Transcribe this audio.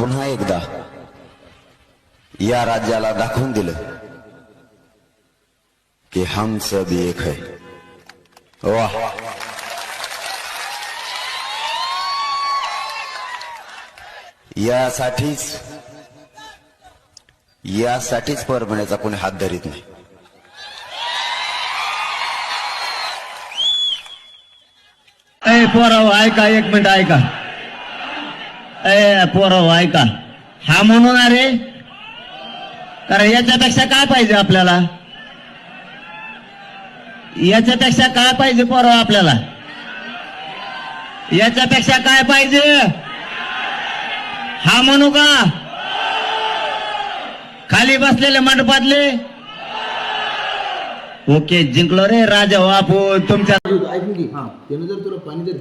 पुन्हा एकदा या राज्याला दाखवून दिलं की हम सब एक है। वाह, यासाठीच परभणीचा कोणी हात धरीत नाही। ए पोराव ऐका, एक मिनिट ऐका। ए पोराव ऐका, हा म्हणून अरे कारण याच्यापेक्षा काय पाहिजे आपल्याला? याच्यापेक्षा काय पाहिजे पोराव आपल्याला? याच्यापेक्षा काय पाहिजे? हा म्हणू का? खाली बसलेले मंडपातले ओके, जिंकलो रे राजा बापू तुमच्या। ऐकून घे, हा त्यानं जर तुला पाणी जर